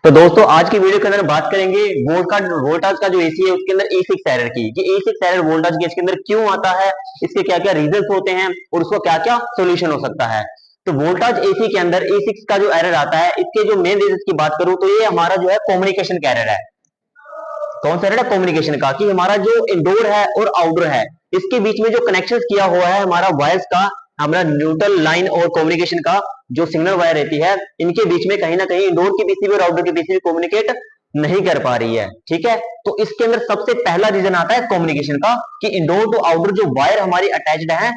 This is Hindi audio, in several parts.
तो दोस्तों आज की वीडियो के अंदर बात करेंगे वोल्टाज का जो एसी है उसके अंदर E6 एरर की। ये E6 एरर वोल्टाज गेज के अंदर क्यों आता है, इसके क्या क्या रीजंस होते हैं और उसको क्या क्या सोल्यूशन हो सकता है। तो वोल्टाज एसी के अंदर E6 का जो एरर आता है, इसके जो मेन रीजन की बात करूं तो ये हमारा जो है कम्युनिकेशन का एरर है। कौन सा एरर है? कम्युनिकेशन का, कि हमारा जो इंडोर है और आउटडोर है इसके बीच में जो कनेक्शन किया हुआ है हमारा वायर्स का, हमारा न्यूट्रल लाइन और कम्युनिकेशन का जो सिग्नल वायर रहती है, इनके बीच में कहीं ना कहीं इंडोर की पीसीबी और आउटडोर की पीसीबी कम्युनिकेट नहीं कर पा रही है। ठीक है, तो इसके अंदर सबसे पहला रीजन आता है कम्युनिकेशन का, कि इंडोर टू आउटडोर जो वायर हमारी अटैच्ड है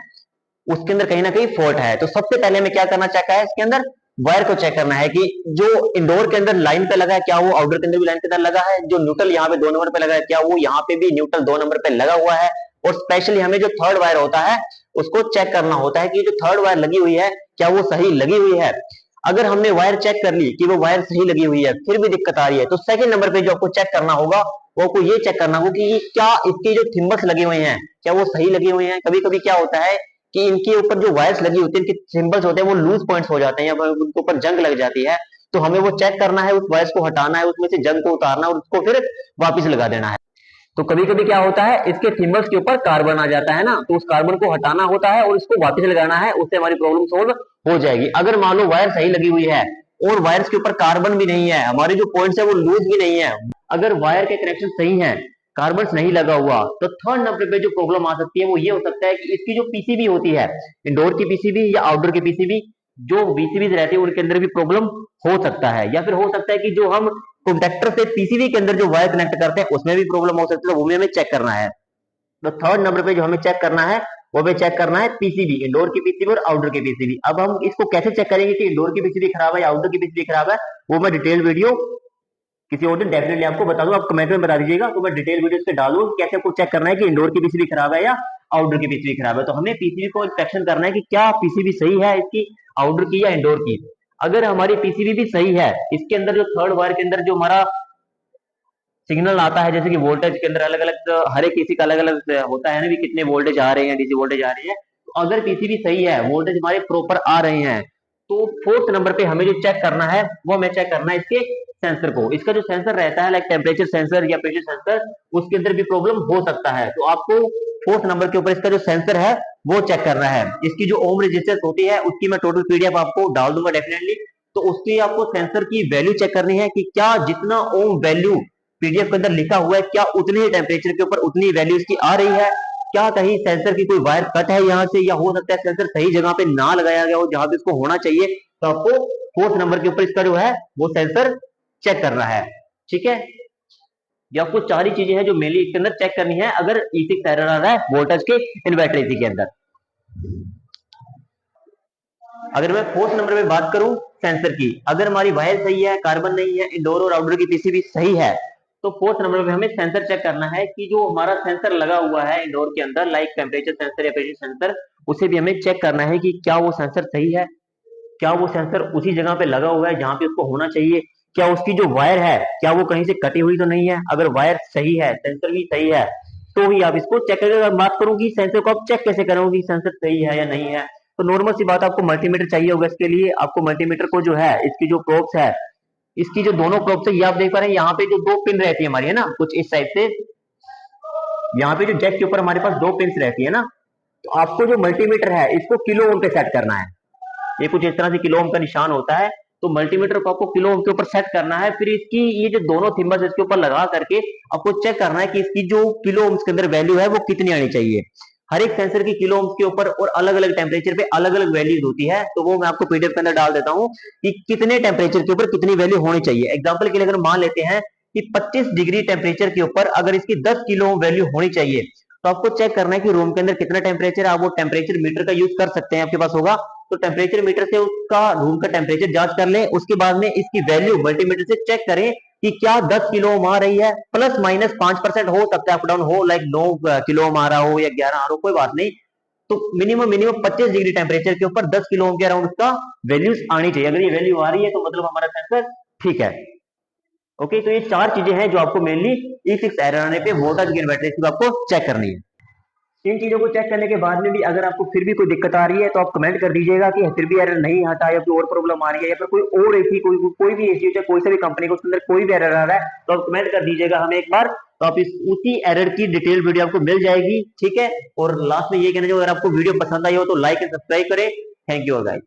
उसके अंदर कहीं ना कहीं फॉल्ट है। तो सबसे पहले हमें क्या करना चाहता है, इसके अंदर वायर को चेक करना है कि जो इंडोर के अंदर लाइन पे लगा है क्या वो आउटडोर के अंदर भी लाइन के अंदर लगा है, जो न्यूट्रल यहाँ पे 2 नंबर पे लगा है क्या वो यहाँ पे भी न्यूट्रल 2 नंबर पे लगा हुआ है। और स्पेशली हमें जो थर्ड वायर होता है उसको चेक करना होता है कि जो थर्ड वायर लगी हुई है क्या वो सही लगी हुई है। अगर हमने वायर चेक कर ली कि वो वायर सही लगी हुई है फिर भी दिक्कत आ रही है, तो सेकंड नंबर पे जो आपको चेक करना होगा वो आपको ये चेक करना होगा कि क्या इसकी जो थिम्बल्स लगे हुए हैं क्या वो सही लगी हुई हैं। कभी कभी क्या होता है कि इनके ऊपर जो वायर्स लगी होती है, इनके सिंबल्स होते हैं वो लूज पॉइंट्स हो जाते हैं या उनके ऊपर जंग लग जाती है। तो हमें वो चेक करना है, उस वायर्स को हटाना है, उसमें से जंग को उतारना है और उसको फिर वापस लगा देना है। तो कभी कभी क्या होता है इसके थिम्बल्स के ऊपर कार्बन आ जाता है ना, तो उस कार्बन को हटाना होता है और इसको वापस लगाना है, उससे हमारी प्रॉब्लम सोल्व हो जाएगी। अगर मान लो वायर सही लगी हुई है और वायर्स के ऊपर कार्बन भी नहीं है, हमारे जो पॉइंट्स है वो लूज भी नहीं है, अगर वायर के कनेक्शन सही है, कार्बन नहीं लगा हुआ, तो थर्ड नंबर पे जो प्रॉब्लम आ सकती है वो ये हो सकता है कि इसकी जो पीसीबी होती है, इंडोर की पीसीबी या आउटडोर की पीसीबी, जो बीसीबी रहती है उनके अंदर भी प्रॉब्लम हो सकता है। या फिर हो सकता है कि जो हम कंडक्टर से पीसीबी के अंदर जो वायर कनेक्ट करते हैं उसमें भी प्रॉब्लम हो सकती है, तो वो भी हमें चेक करना है। तो थर्ड नंबर पे जो हमें चेक करना है वो हमें चेक करना है पीसीबी, इंडोर की पीसीबी और आउटडोर की पीसीबी। अब हम इसको कैसे चेक करेंगे कि इंडोर की पीसीबी खराब है या आउटडोर की पीसीबी खराब है, वो मैं डिटेल वीडियो किसी और दिन डेफिनेटली आपको बता दूं, आप कमेंट में बता दीजिएगा तो मैं डिटेल वीडियो पे डालूं कैसे आपको चेक करना है कि इंडोर की पीसीबी खराब है या आउटडोर की पीसीबी खराब है। तो हमें पीसीबी को इंस्पेक्शन करना है कि क्या पीसीबी सही है इसकी, आउटडोर की या इंडोर की। अगर हमारी पीसीबी भी सही है, इसके अंदर जो थर्ड वायर के अंदर जो हमारा सिग्नल आता है, जैसे कि वोल्टेज के अंदर अलग अलग, हर एक किसी का अलग अलग होता है ना भी, कितने वोल्टेज आ रहे हैं, डीसी वोल्टेज आ रही है, तो अगर पीसीबी सही है, वोल्टेज हमारे प्रॉपर आ रहे हैं, तो फोर्थ नंबर पे हमें जो चेक करना है वो हमें चेक करना है इसके सेंसर को। इसका जो सेंसर रहता है लाइक टेम्परेचर सेंसर या प्रेशर सेंसर, उसके अंदर भी प्रॉब्लम हो सकता है। तो आपको फोर्थ नंबर के ऊपर इसका जो सेंसर है वो चेक करना है। इसकी जो ओम रेजिस्टेंस होती है उसकी मैं टोटल पीडीएफ आपको डाल दूंगा डेफिनेटली। तो उसकी आपको सेंसर की वैल्यू चेक करनी है कि क्या जितना ओम वैल्यू पीडीएफ के अंदर लिखा हुआ है क्या उतनी ही टेम्परेचर के ऊपर उतनी वैल्यू इसकी आ रही है, क्या कहीं सेंसर की कोई वायर कट है यहाँ से, या हो सकता है सेंसर सही जगह पे ना लगाया गया हो जहां पे इसको होना चाहिए। तो आपको फोर्थ नंबर के ऊपर इसका जो है वो सेंसर चेक करना है। ठीक है, ये आपको चार ही चीजें हैं जो मेनली इसके अंदर चेक करनी है अगर E6 एरर आ रहा है वोल्टेज के इन्वर्टर एसी के अंदर। अगर मैं फोर्थ नंबर पे बात करूं सेंसर की, अगर हमारी वायर सही है, कार्बन नहीं है, इंडोर और आउटडोर की पीसीबी सही है, तो फोर्थ नंबर पे हमें सेंसर चेक करना है कि जो हमारा सेंसर लगा हुआ है इंडोर के अंदर लाइक टेम्परेचर सेंसर या प्रेशर सेंसर, उसे भी हमें चेक करना है कि क्या वो सेंसर सही है, क्या वो सेंसर उसी जगह पे लगा हुआ है जहां पे उसको होना चाहिए, क्या उसकी जो वायर है क्या वो कहीं से कटी हुई तो नहीं है। अगर वायर सही है, सेंसर भी सही है, तो ही आप इसको चेक करेंगे। अगर बात करूं कि सेंसर को आप चेक कैसे करोगे कि सेंसर सही है या नहीं है, तो नॉर्मल सी बात, आपको मल्टीमीटर चाहिए होगा। इसके लिए आपको मल्टीमीटर को जो है इसकी जो प्रोब्स है, इसकी जो दोनों प्रोब्स है ये आप देख पा रहे हैं, यहाँ पे जो दो पिन रहती है हमारी है ना कुछ इस साइड से, यहाँ पे जो जैक के ऊपर हमारे पास दो पिन रहती है ना, तो आपको जो मल्टीमीटर है इसको किलो ओम पे सेट करना है। ये कुछ इस तरह से किलो ओम का निशान होता है, तो मल्टीमीटर को आपको किलो ओम के ऊपर सेट करना है। फिर इसकी ये जो दोनों थिम्बल्स इसके ऊपर लगा करके आपको चेक करना है कि इसकी जो किलो ओम्स के अंदर वैल्यू है वो कितनी आनी चाहिए। हर एक सेंसर की किलो ओम्स के ऊपर और अलग अलग टेम्परेचर पे अलग अलग वैल्यूज होती है, तो वो मैं आपको पीडीएफ के अंदर डाल देता हूँ कि कितने टेम्परेचर के ऊपर कितनी वैल्यू होनी चाहिए। एग्जाम्पल के लिए अगर मान लेते हैं कि 25 डिग्री टेम्परेचर के ऊपर अगर इसकी 10 किलो ओम वैल्यू होनी चाहिए, तो आपको चेक करना है कि रूम के अंदर कितना टेम्परेचर है। आप वो टेम्परेचर मीटर का यूज कर सकते हैं, आपके पास होगा तो टेम्परेचर मीटर से उसका रूम का टेम्परेचर जांच कर लें। उसके बाद में इसकी वैल्यू मल्टीमीटर से चेक करें कि क्या 10 किलो ओम आ रही है, प्लस माइनस 5% हो सकता है, अप डाउन हो, लाइक 9 किलो ओम आ रहा हो या 11 आ रहा हो, कोई बात नहीं। तो मिनिमम मिनिमम 25 डिग्री टेम्परेचर के ऊपर 10 किलो ओम के अराउंड उसका वैल्यूज आनी चाहिए। अगर ये वैल्यू आ रही है तो मतलब हमारा सेंसर ठीक है। ओके, तो ये चार चीजें हैं जो आपको मेनली E6 एरर आने पे वोल्टेज गेन बैटरी को आपको चेक करनी है। इन चीजों को चेक करने के बाद में भी अगर आपको फिर भी कोई दिक्कत आ रही है तो आप कमेंट कर दीजिएगा कि फिर भी एरर नहीं आता या कोई और प्रॉब्लम आ रही है या फिर कोई और ऐसी कोई भी इश्यू है, कोई सा भी कंपनी को उसके अंदर कोई भी एरर आ रहा है तो आप कमेंट कर दीजिएगा हमें एक बार, तो आप इस उसी एरर की डिटेल वीडियो आपको मिल जाएगी। ठीक है, और लास्ट में ये कहना चाहिए अगर आपको वीडियो पसंद आई हो तो लाइक एंड सब्सक्राइब करें। Thank you guys.